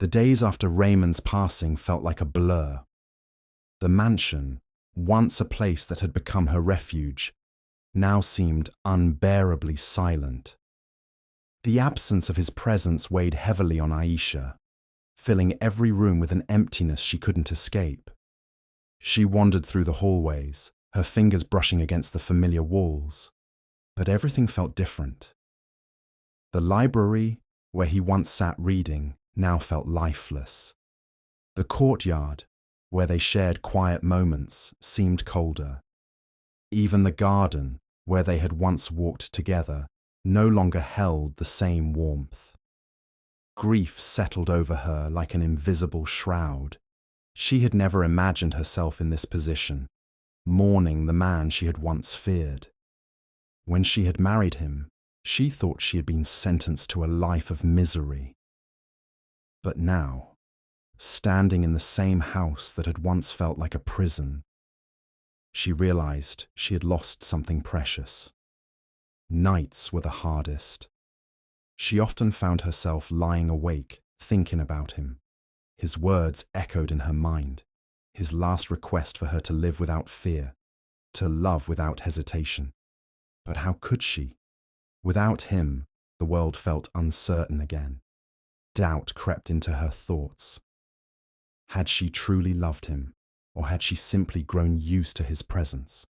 The days after Raymond's passing felt like a blur. The mansion, once a place that had become her refuge, now seemed unbearably silent. The absence of his presence weighed heavily on Aisha, filling every room with an emptiness she couldn't escape. She wandered through the hallways, her fingers brushing against the familiar walls, but everything felt different. The library, where he once sat reading, now felt lifeless. The courtyard, where they shared quiet moments, seemed colder. Even the garden, where they had once walked together, no longer held the same warmth. Grief settled over her like an invisible shroud. She had never imagined herself in this position, mourning the man she had once feared. When she had married him, she thought she had been sentenced to a life of misery. But now, standing in the same house that had once felt like a prison, she realized she had lost something precious. Nights were the hardest. She often found herself lying awake, thinking about him. His words echoed in her mind, his last request for her to live without fear, to love without hesitation. But how could she? Without him, the world felt uncertain again. Doubt crept into her thoughts. Had she truly loved him, or had she simply grown used to his presence?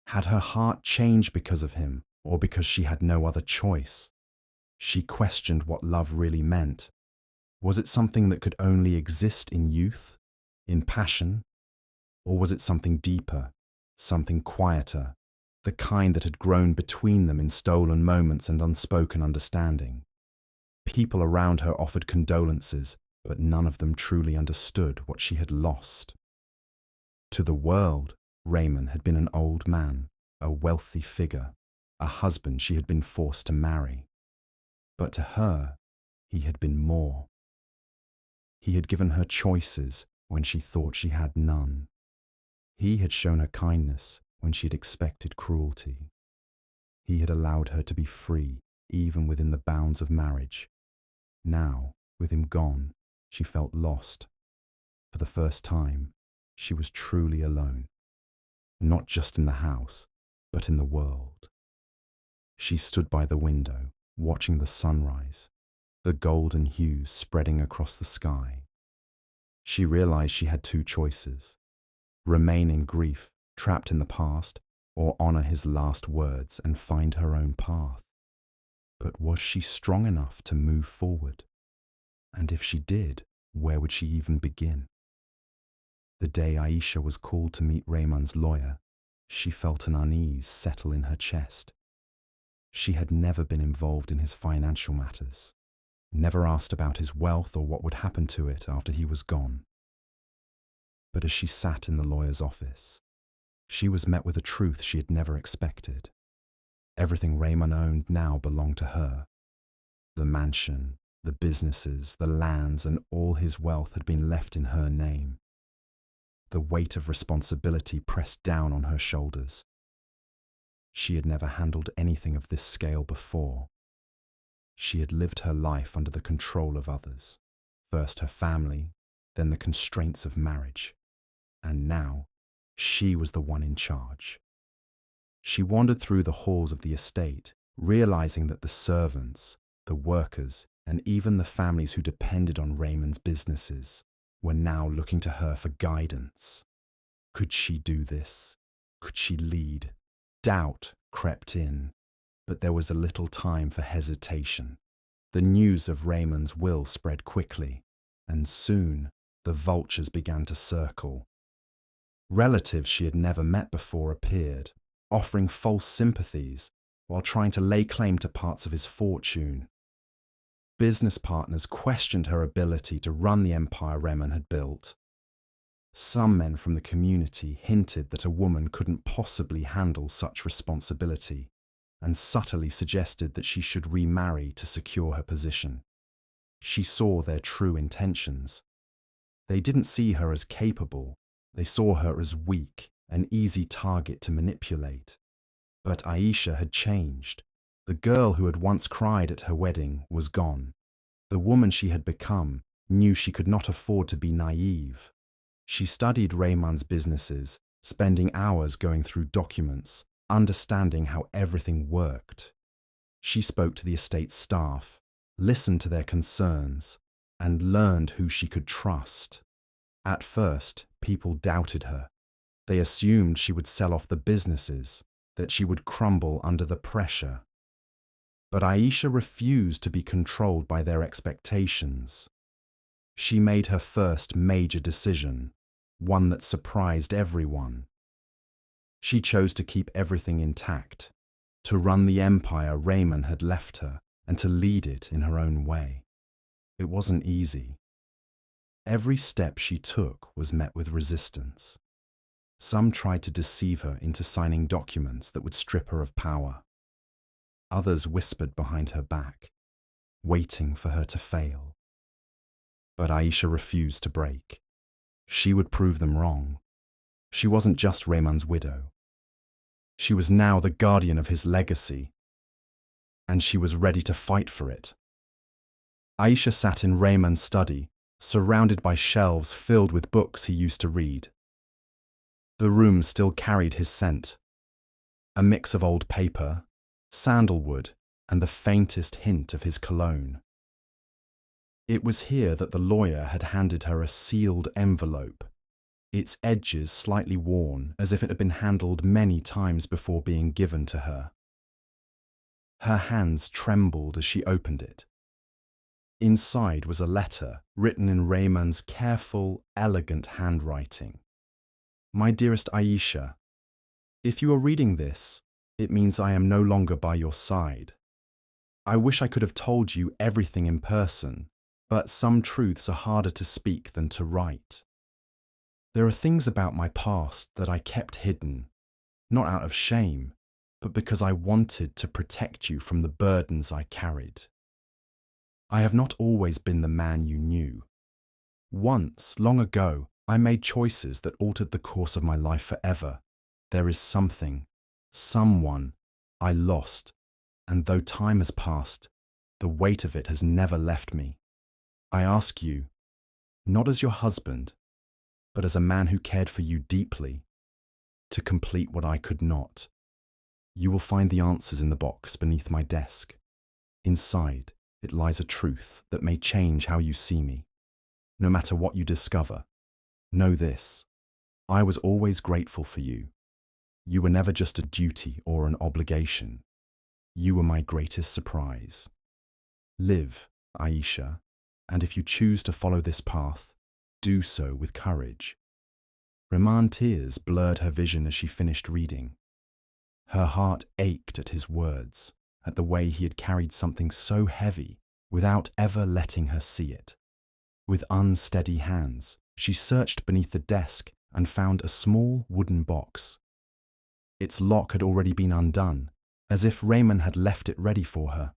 Had her heart changed because of him, or because she had no other choice? She questioned what love really meant. Was it something that could only exist in youth, in passion? Or was it something deeper, something quieter, the kind that had grown between them in stolen moments and unspoken understanding? People around her offered condolences, but none of them truly understood what she had lost. To the world, Raymond had been an old man, a wealthy figure, a husband she had been forced to marry. But to her, he had been more. He had given her choices when she thought she had none. He had shown her kindness when she had expected cruelty. He had allowed her to be free, even within the bounds of marriage. Now, with him gone, she felt lost. For the first time, she was truly alone, not just in the house, but in the world. She stood by the window, watching the sunrise, the golden hues spreading across the sky. She realized she had two choices: remain in grief, trapped in the past, or honor his last words and find her own path. But was she strong enough to move forward? And if she did, where would she even begin? The day Aisha was called to meet Raymond's lawyer, she felt an unease settle in her chest. She had never been involved in his financial matters, never asked about his wealth or what would happen to it after he was gone. But as she sat in the lawyer's office, she was met with a truth she had never expected. Everything Raymond owned now belonged to her. The mansion, the businesses, the lands, and all his wealth had been left in her name. The weight of responsibility pressed down on her shoulders. She had never handled anything of this scale before. She had lived her life under the control of others, first her family, then the constraints of marriage. And now, she was the one in charge. She wandered through the halls of the estate, realizing that the servants, the workers, and even the families who depended on Raymond's businesses were now looking to her for guidance. Could she do this? Could she lead? Doubt crept in, but there was a little time for hesitation. The news of Raymond's will spread quickly, and soon the vultures began to circle. Relatives she had never met before appeared, offering false sympathies while trying to lay claim to parts of his fortune. Business partners questioned her ability to run the empire Rehman had built. Some men from the community hinted that a woman couldn't possibly handle such responsibility, and subtly suggested that she should remarry to secure her position. She saw their true intentions. They didn't see her as capable, they saw her as weak, an easy target to manipulate. But Aisha had changed. The girl who had once cried at her wedding was gone. The woman she had become knew she could not afford to be naive. She studied Raymond's businesses, spending hours going through documents, understanding how everything worked. She spoke to the estate's staff, listened to their concerns, and learned who she could trust. At first, people doubted her. They assumed she would sell off the businesses, that she would crumble under the pressure. But Aisha refused to be controlled by their expectations. She made her first major decision, one that surprised everyone. She chose to keep everything intact, to run the empire Raymond had left her, and to lead it in her own way. It wasn't easy. Every step she took was met with resistance. Some tried to deceive her into signing documents that would strip her of power. Others whispered behind her back, waiting for her to fail. But Aisha refused to break. She would prove them wrong. She wasn't just Raymond's widow. She was now the guardian of his legacy, and she was ready to fight for it. Aisha sat in Raymond's study, surrounded by shelves filled with books he used to read. The room still carried his scent, a mix of old paper, sandalwood, and the faintest hint of his cologne. It was here that the lawyer had handed her a sealed envelope, its edges slightly worn as if it had been handled many times before being given to her. Her hands trembled as she opened it. Inside was a letter written in Raymond's careful, elegant handwriting. My dearest Aisha, if you are reading this, it means I am no longer by your side. I wish I could have told you everything in person, but some truths are harder to speak than to write. There are things about my past that I kept hidden, not out of shame, but because I wanted to protect you from the burdens I carried. I have not always been the man you knew. Once, long ago, I made choices that altered the course of my life forever. There is something, someone, I lost, and though time has passed, the weight of it has never left me. I ask you, not as your husband, but as a man who cared for you deeply, to complete what I could not. You will find the answers in the box beneath my desk. Inside, it lies a truth that may change how you see me. No matter what you discover, know this: I was always grateful for you. You were never just a duty or an obligation. You were my greatest surprise. Live, Aisha, and if you choose to follow this path, do so with courage. Rehman tears blurred her vision as she finished reading. Her heart ached at his words, at the way he had carried something so heavy without ever letting her see it. With unsteady hands, she searched beneath the desk and found a small wooden box. Its lock had already been undone, as if Raymond had left it ready for her.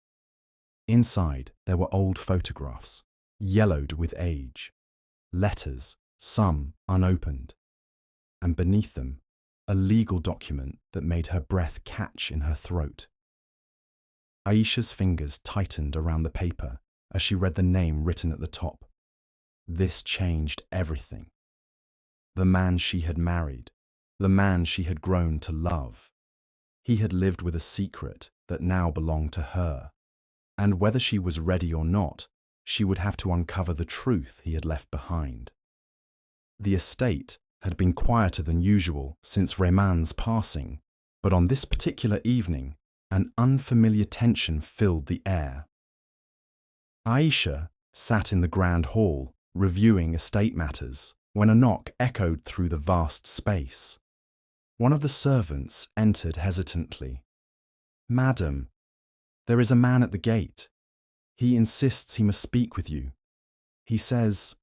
Inside, there were old photographs, yellowed with age, letters, some unopened, and beneath them, a legal document that made her breath catch in her throat. Aisha's fingers tightened around the paper as she read the name written at the top. This changed everything. The man she had married, the man she had grown to love. He had lived with a secret that now belonged to her, and whether she was ready or not, she would have to uncover the truth he had left behind. The estate had been quieter than usual since Raymond's passing, but on this particular evening, an unfamiliar tension filled the air. Aisha sat in the grand hall, reviewing estate matters, when a knock echoed through the vast space. One of the servants entered hesitantly. "Madam, there is a man at the gate. He insists he must speak with you. He says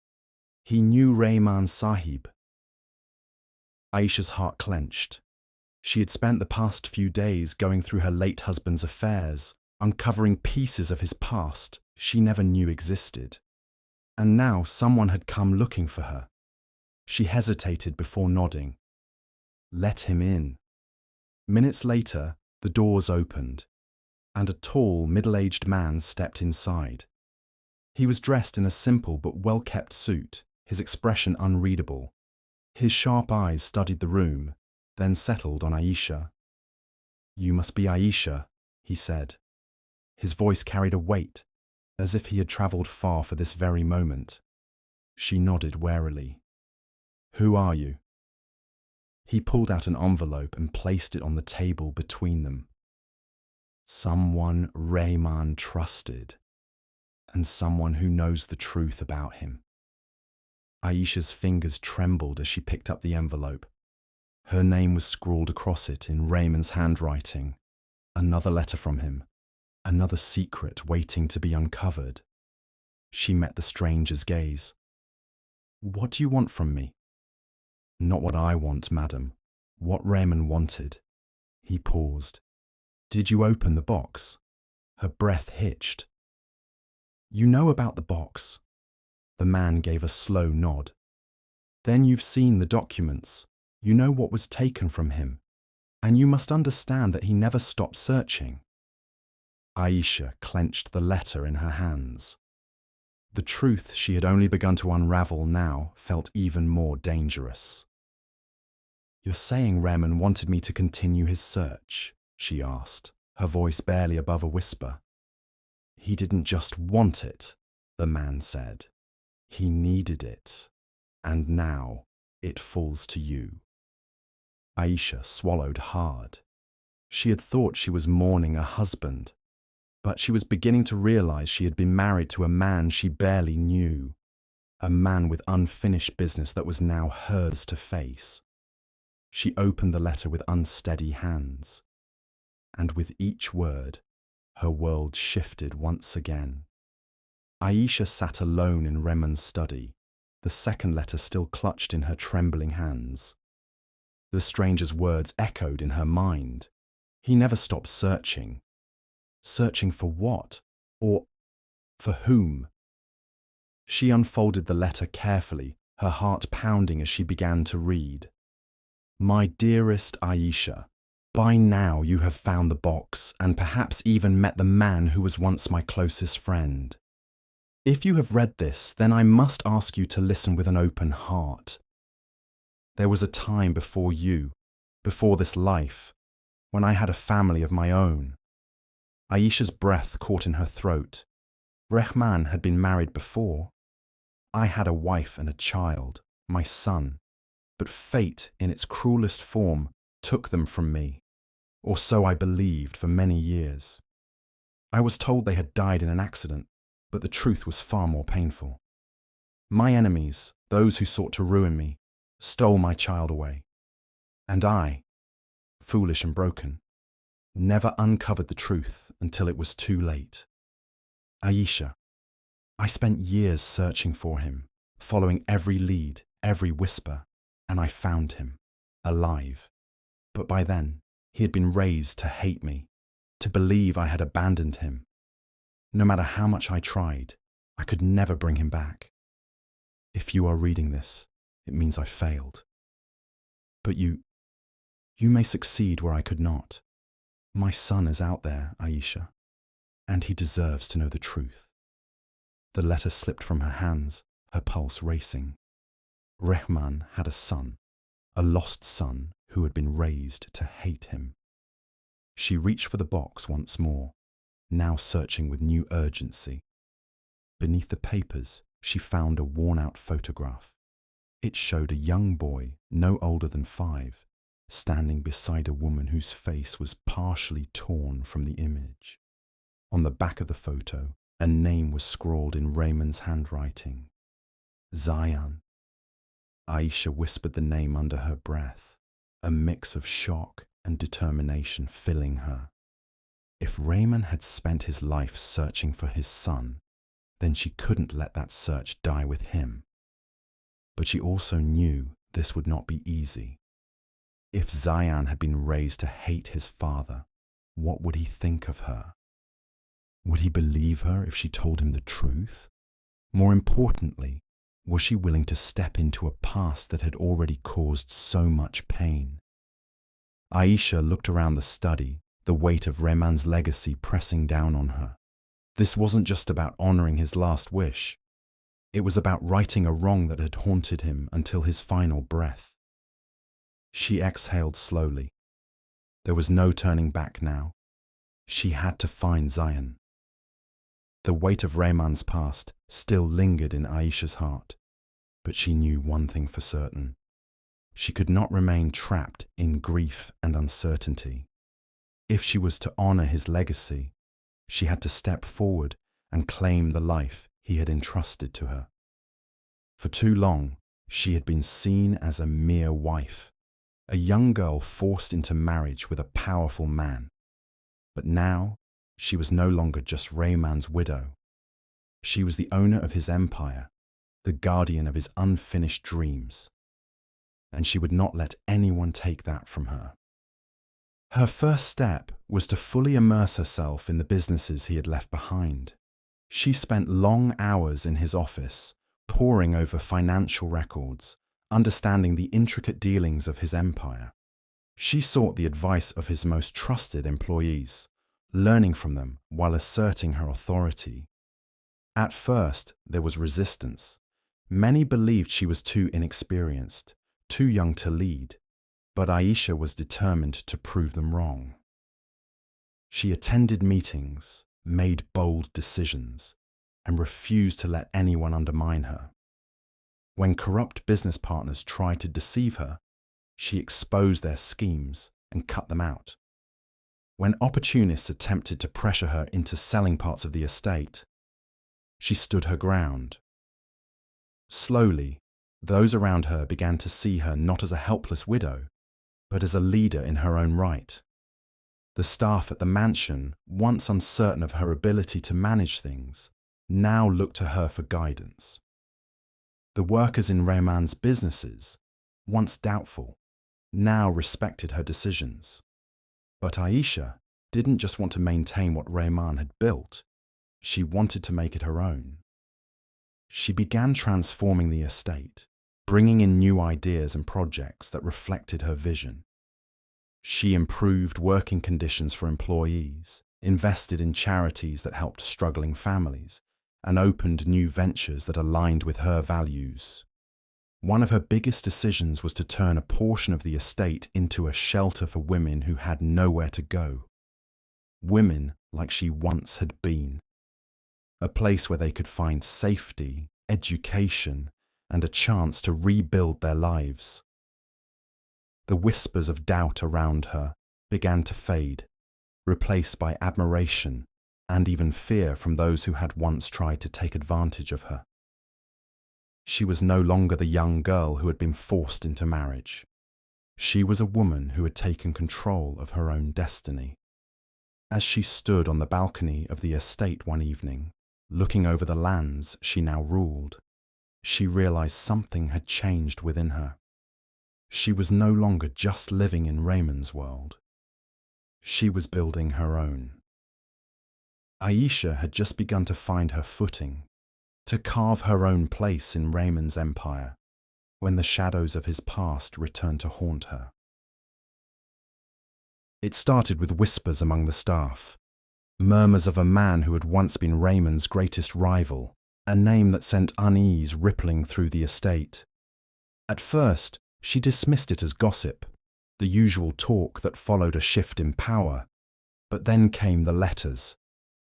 he knew Rehman Sahib." Aisha's heart clenched. She had spent the past few days going through her late husband's affairs, uncovering pieces of his past she never knew existed. And now someone had come looking for her. She hesitated before nodding. Let him in. Minutes later, the doors opened, and a tall, middle-aged man stepped inside. He was dressed in a simple but well-kept suit, his expression unreadable. His sharp eyes studied the room, then settled on Aisha. "You must be Aisha," he said. His voice carried a weight, as if he had travelled far for this very moment. She nodded warily. "Who are you?" He pulled out an envelope and placed it on the table between them. "Someone Rehman trusted, and someone who knows the truth about him." Aisha's fingers trembled as she picked up the envelope. Her name was scrawled across it in Raymond's handwriting. Another letter from him, another secret waiting to be uncovered. She met the stranger's gaze. "What do you want from me?" "Not what I want, madam. What Raymond wanted." He paused. "Did you open the box?" Her breath hitched. "You know about the box." The man gave a slow nod. "Then you've seen the documents. You know what was taken from him. And you must understand that he never stopped searching." Aisha clenched the letter in her hands. The truth she had only begun to unravel now felt even more dangerous. "You're saying Raymond wanted me to continue his search?" she asked, her voice barely above a whisper. "He didn't just want it," the man said. "He needed it. And now it falls to you." Aisha swallowed hard. She had thought she was mourning a husband, but she was beginning to realize she had been married to a man she barely knew, a man with unfinished business that was now hers to face. She opened the letter with unsteady hands, and with each word, her world shifted once again. Aisha sat alone in Raymond's study, the second letter still clutched in her trembling hands. The stranger's words echoed in her mind. He never stopped searching. Searching for what? Or for whom? She unfolded the letter carefully, her heart pounding as she began to read. "My dearest Aisha, by now you have found the box and perhaps even met the man who was once my closest friend. If you have read this, then I must ask you to listen with an open heart. There was a time before you, before this life, when I had a family of my own." Aisha's breath caught in her throat. Rehman had been married before. "I had a wife and a child, my son, but fate in its cruelest form took them from me, or so I believed for many years. I was told they had died in an accident, but the truth was far more painful. My enemies, those who sought to ruin me, stole my child away. And I, foolish and broken, never uncovered the truth until it was too late. Aisha, I spent years searching for him, following every lead, every whisper, and I found him, alive. But by then, he had been raised to hate me, to believe I had abandoned him. No matter how much I tried, I could never bring him back. If you are reading this, it means I failed. But you may succeed where I could not. My son is out there, Aisha, and he deserves to know the truth." The letter slipped from her hands, her pulse racing. Rehman had a son, a lost son who had been raised to hate him. She reached for the box once more, now searching with new urgency. Beneath the papers, she found a worn-out photograph. It showed a young boy, no older than 5, standing beside a woman whose face was partially torn from the image. On the back of the photo, a name was scrawled in Raymond's handwriting. Zayan. Aisha whispered the name under her breath, a mix of shock and determination filling her. If Raymond had spent his life searching for his son, then she couldn't let that search die with him. But she also knew this would not be easy. If Zayan had been raised to hate his father, what would he think of her? Would he believe her if she told him the truth? More importantly, was she willing to step into a past that had already caused so much pain? Aisha looked around the study, the weight of Rehman's legacy pressing down on her. This wasn't just about honoring his last wish. It was about righting a wrong that had haunted him until his final breath. She exhaled slowly. There was no turning back now. She had to find Zayan. The weight of Rehman's past still lingered in Aisha's heart, but she knew one thing for certain. She could not remain trapped in grief and uncertainty. If she was to honor his legacy, she had to step forward and claim the life he had entrusted to her. For too long, she had been seen as a mere wife, a young girl forced into marriage with a powerful man. But now, she was no longer just Rehman's widow. She was the owner of his empire, the guardian of his unfinished dreams. And she would not let anyone take that from her. Her first step was to fully immerse herself in the businesses he had left behind. She spent long hours in his office, poring over financial records, understanding the intricate dealings of his empire. She sought the advice of his most trusted employees, learning from them while asserting her authority. At first, there was resistance. Many believed she was too inexperienced, too young to lead, but Aisha was determined to prove them wrong. She attended meetings, made bold decisions, and refused to let anyone undermine her. When corrupt business partners tried to deceive her, she exposed their schemes and cut them out. When opportunists attempted to pressure her into selling parts of the estate, she stood her ground. Slowly, those around her began to see her not as a helpless widow, but as a leader in her own right. The staff at the mansion, once uncertain of her ability to manage things, now looked to her for guidance. The workers in Rehman's businesses, once doubtful, now respected her decisions. But Aisha didn't just want to maintain what Rehman had built, she wanted to make it her own. She began transforming the estate, bringing in new ideas and projects that reflected her vision. She improved working conditions for employees, invested in charities that helped struggling families, and opened new ventures that aligned with her values. One of her biggest decisions was to turn a portion of the estate into a shelter for women who had nowhere to go. Women like she once had been. A place where they could find safety, education, and a chance to rebuild their lives. The whispers of doubt around her began to fade, replaced by admiration and even fear from those who had once tried to take advantage of her. She was no longer the young girl who had been forced into marriage. She was a woman who had taken control of her own destiny. As she stood on the balcony of the estate one evening, looking over the lands she now ruled, she realized something had changed within her. She was no longer just living in Raymond's world. She was building her own. Aisha had just begun to find her footing, to carve her own place in Raymond's empire, when the shadows of his past returned to haunt her. It started with whispers among the staff, murmurs of a man who had once been Raymond's greatest rival, a name that sent unease rippling through the estate. At first, she dismissed it as gossip, the usual talk that followed a shift in power. But then came the letters.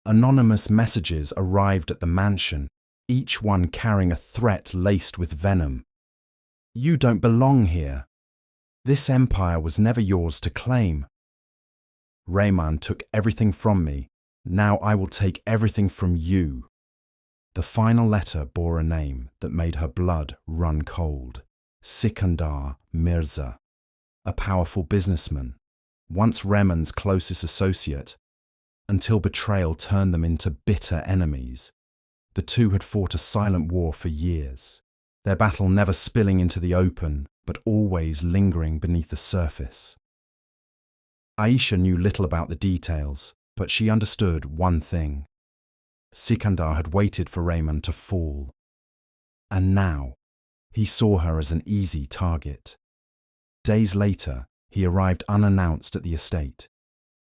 Anonymous messages arrived at the mansion, each one carrying a threat laced with venom. "You don't belong here. This empire was never yours to claim. Raymond took everything from me. Now I will take everything from you." The final letter bore a name that made her blood run cold. Sikandar Mirza, a powerful businessman, once Raymond's closest associate, until betrayal turned them into bitter enemies. The two had fought a silent war for years, their battle never spilling into the open, but always lingering beneath the surface. Aisha knew little about the details, but she understood one thing. Sikandar had waited for Raymond to fall. And now, he saw her as an easy target. Days later, he arrived unannounced at the estate.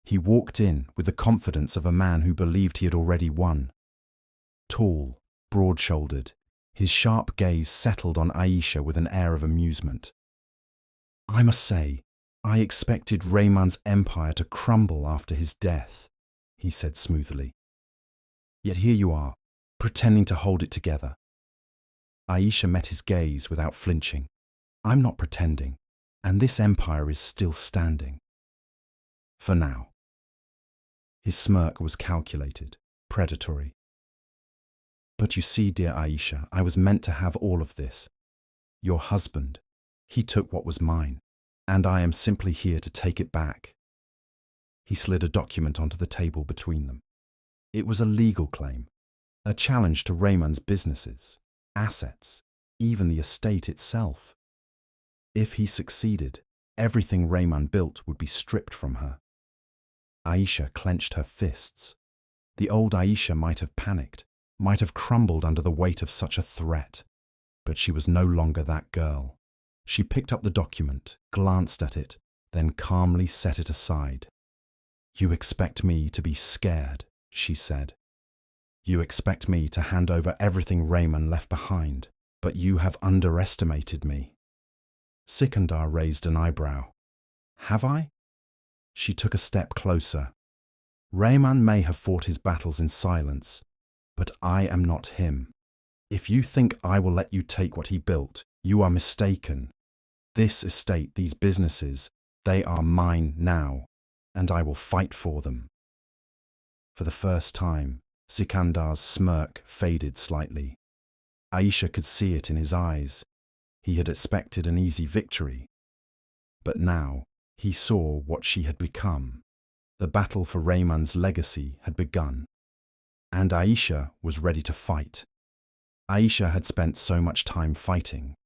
He walked in with the confidence of a man who believed he had already won. tall, broad-shouldered. His sharp gaze settled on Aisha with an air of amusement. "I must say, I expected Raymond's empire to crumble after his death," he said smoothly. "Yet here you are, pretending to hold it together." Aisha met his gaze without flinching. "I'm not pretending, and this empire is still standing. For now." His smirk was calculated, predatory. "But you see, dear Aisha, I was meant to have all of this. Your husband, he took what was mine, and I am simply here to take it back." He slid a document onto the table between them. It was a legal claim, a challenge to Raymond's businesses, assets, even the estate itself. If he succeeded, everything Raymond built would be stripped from her. Aisha clenched her fists. The old Aisha might have panicked, might have crumbled under the weight of such a threat. But she was no longer that girl. She picked up the document, glanced at it, then calmly set it aside. "You expect me to be scared," she said. "You expect me to hand over everything Raymond left behind, but you have underestimated me." Sikandar raised an eyebrow. "Have I?" She took a step closer. "Raymond may have fought his battles in silence, but I am not him. If you think I will let you take what he built, you are mistaken. This estate, these businesses, they are mine now, and I will fight for them." For the first time, Sikandar's smirk faded slightly. Aisha could see it in his eyes. He had expected an easy victory. But now, he saw what she had become. The battle for Raymond's legacy had begun. And Aisha was ready to fight. Aisha had spent so much time fighting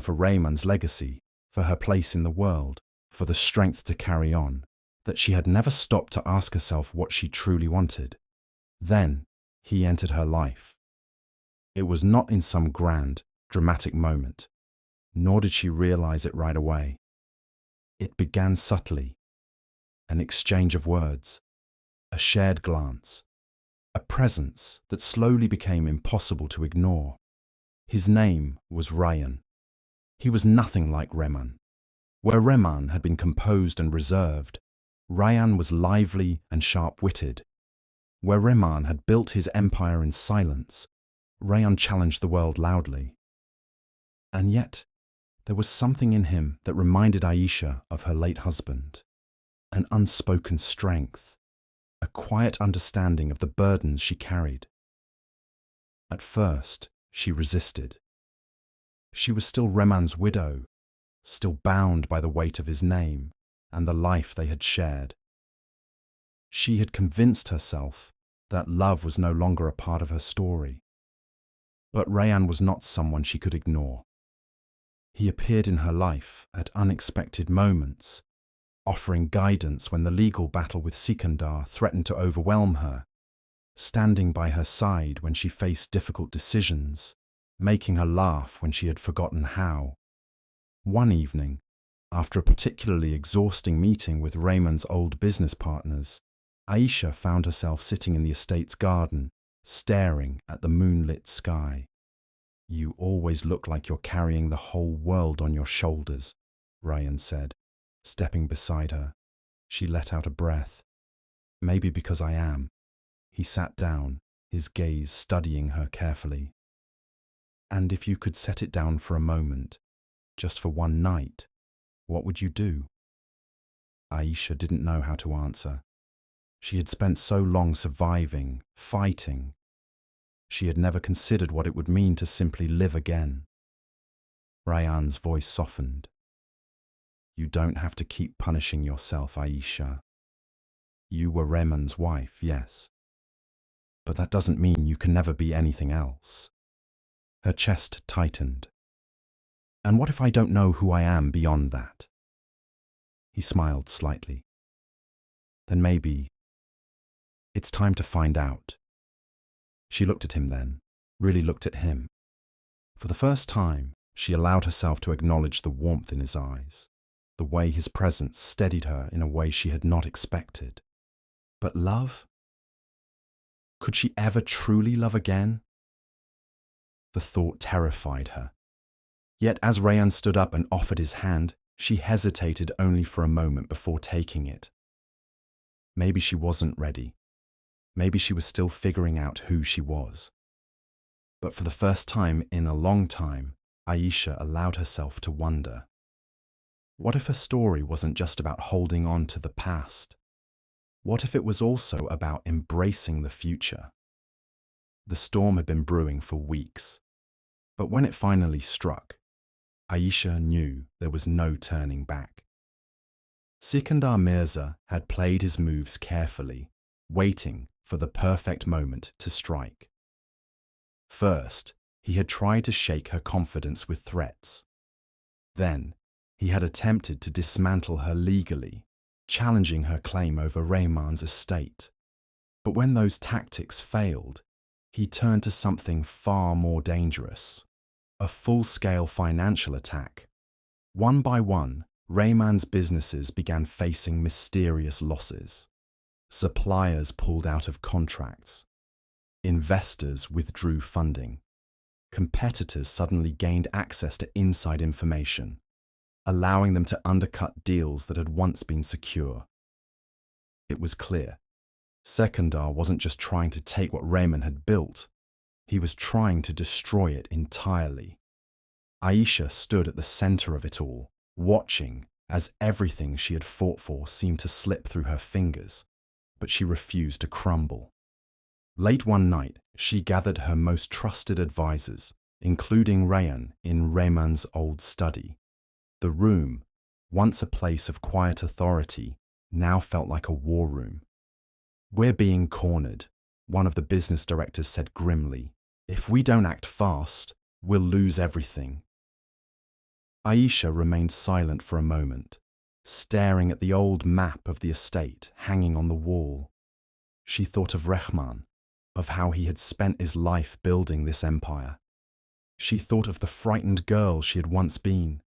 for Raymond's legacy, for her place in the world, for the strength to carry on, that she had never stopped to ask herself what she truly wanted. Then, he entered her life. It was not in some grand, dramatic moment, nor did she realize it right away. It began subtly, an exchange of words, a shared glance, a presence that slowly became impossible to ignore. His name was Zayan. He was nothing like Rehman. Where Rehman had been composed and reserved, Zayan was lively and sharp-witted. Where Rehman had built his empire in silence, Zayan challenged the world loudly. And yet, there was something in him that reminded Aisha of her late husband, an unspoken strength, a quiet understanding of the burdens she carried. At first, she resisted. She was still Rehman's widow, still bound by the weight of his name and the life they had shared. She had convinced herself that love was no longer a part of her story. But Zayan was not someone she could ignore. He appeared in her life at unexpected moments, offering guidance when the legal battle with Sikandar threatened to overwhelm her, standing by her side when she faced difficult decisions, making her laugh when she had forgotten how. One evening, after a particularly exhausting meeting with Raymond's old business partners, Aisha found herself sitting in the estate's garden, staring at the moonlit sky. "You always look like you're carrying the whole world on your shoulders," Zayan said, stepping beside her. She let out a breath. "Maybe because I am." He sat down, his gaze studying her carefully. "And if you could set it down for a moment, just for one night, what would you do?" Aisha didn't know how to answer. She had spent so long surviving, fighting. She had never considered what it would mean to simply live again. Zayan's voice softened. "You don't have to keep punishing yourself, Aisha. You were Raymond's wife, yes. But that doesn't mean you can never be anything else." Her chest tightened. "And what if I don't know who I am beyond that?" He smiled slightly. "Then maybe it's time to find out." She looked at him then, really looked at him. For the first time, she allowed herself to acknowledge the warmth in his eyes, the way his presence steadied her in a way she had not expected. But love? Could she ever truly love again? The thought terrified her. Yet as Zayan stood up and offered his hand, she hesitated only for a moment before taking it. Maybe she wasn't ready. Maybe she was still figuring out who she was. But for the first time in a long time, Aisha allowed herself to wonder. What if her story wasn't just about holding on to the past? What if it was also about embracing the future? The storm had been brewing for weeks, but when it finally struck, Aisha knew there was no turning back. Sikandar Mirza had played his moves carefully, waiting for the perfect moment to strike. First, he had tried to shake her confidence with threats. Then, he had attempted to dismantle her legally, challenging her claim over Raymond's estate. But when those tactics failed, he turned to something far more dangerous: a full-scale financial attack. One by one, Raymond's businesses began facing mysterious losses. Suppliers pulled out of contracts. Investors withdrew funding. Competitors suddenly gained access to inside information, allowing them to undercut deals that had once been secure. It was clear. Sikandar wasn't just trying to take what Rehman had built, he was trying to destroy it entirely. Aisha stood at the center of it all, watching as everything she had fought for seemed to slip through her fingers, but she refused to crumble. Late one night, she gathered her most trusted advisors, including Zayan, in Raymond's old study. The room, once a place of quiet authority, now felt like a war room. "We're being cornered," one of the business directors said grimly. "If we don't act fast, we'll lose everything." Aisha remained silent for a moment, staring at the old map of the estate hanging on the wall. She thought of Rehman, of how he had spent his life building this empire. She thought of the frightened girl she had once been,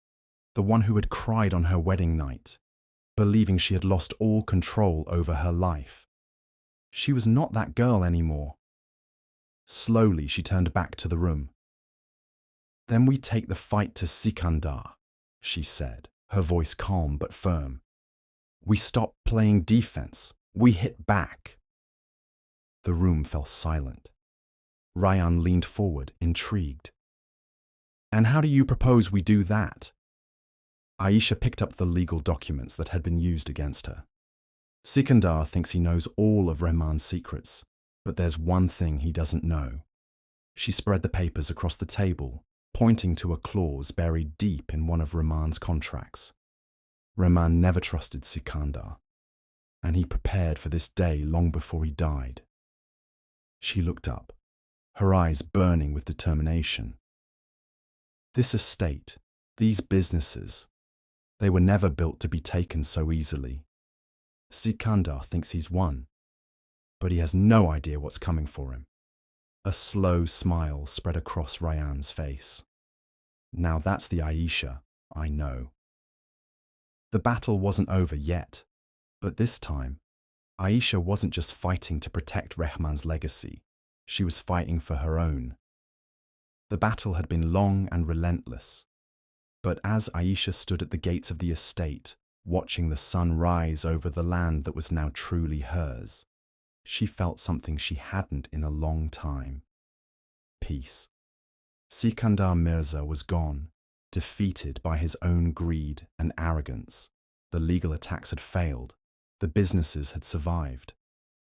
the one who had cried on her wedding night, believing she had lost all control over her life. She was not that girl anymore. Slowly, she turned back to the room. "Then we take the fight to Sikandar," she said, her voice calm but firm. "We stop playing defense. We hit back." The room fell silent. Zayan leaned forward, intrigued. "And how do you propose we do that?" Aisha picked up the legal documents that had been used against her. "Sikandar thinks he knows all of Rehman's secrets, but there's one thing he doesn't know." She spread the papers across the table, pointing to a clause buried deep in one of Rehman's contracts. Rehman never trusted Sikandar, and he prepared for this day long before he died. She looked up, her eyes burning with determination. This estate, these businesses, they were never built to be taken so easily. Sikandar thinks he's won, but he has no idea what's coming for him. A slow smile spread across Zayan's face. "Now that's the Aisha I know." The battle wasn't over yet, but this time, Aisha wasn't just fighting to protect Rehman's legacy, she was fighting for her own. The battle had been long and relentless, but as Aisha stood at the gates of the estate, watching the sun rise over the land that was now truly hers, she felt something she hadn't in a long time: peace. Sikandar Mirza was gone, defeated by his own greed and arrogance. The legal attacks had failed, the businesses had survived,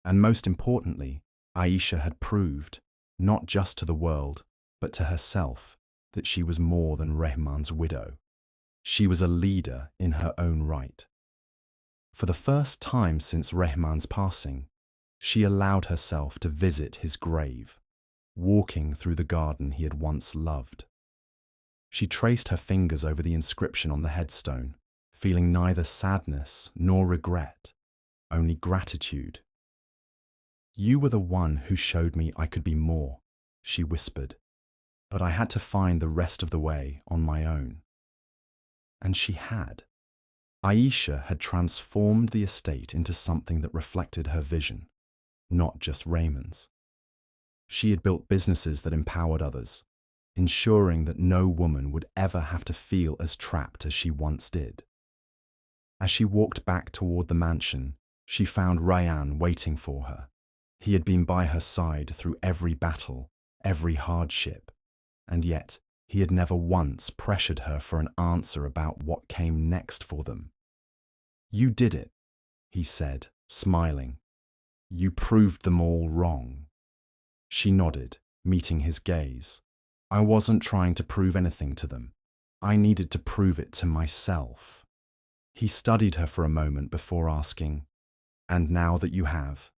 and most importantly, Aisha had proved, not just to the world, but to herself, that she was more than Rehman's widow. She was a leader in her own right. For the first time since Rehman's passing, she allowed herself to visit his grave, walking through the garden he had once loved. She traced her fingers over the inscription on the headstone, feeling neither sadness nor regret, only gratitude. "You were the one who showed me I could be more," she whispered, "but I had to find the rest of the way on my own." And she had. Aisha had transformed the estate into something that reflected her vision, not just Raymond's. She had built businesses that empowered others, ensuring that no woman would ever have to feel as trapped as she once did. As she walked back toward the mansion, she found Rayan waiting for her. He had been by her side through every battle, every hardship, and yet he had never once pressured her for an answer about what came next for them. "You did it," he said, smiling. "You proved them all wrong." She nodded, meeting his gaze. "I wasn't trying to prove anything to them. I needed to prove it to myself." He studied her for a moment before asking, "And now that you have?"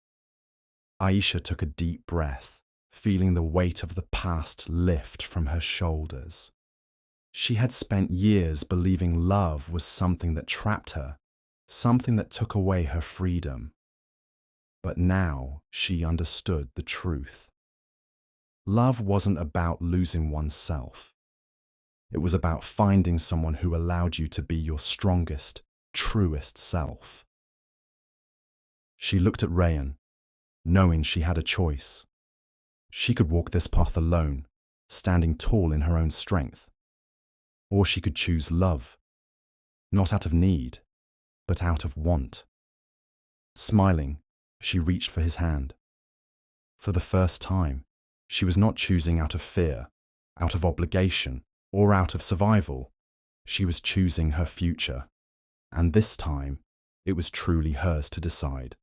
Aisha took a deep breath, feeling the weight of the past lift from her shoulders. She had spent years believing love was something that trapped her, something that took away her freedom. But now she understood the truth. Love wasn't about losing oneself. It was about finding someone who allowed you to be your strongest, truest self. She looked at Rayan, knowing she had a choice. She could walk this path alone, standing tall in her own strength. Or she could choose love, not out of need, but out of want. Smiling, she reached for his hand. For the first time, she was not choosing out of fear, out of obligation, or out of survival. She was choosing her future. And this time, it was truly hers to decide.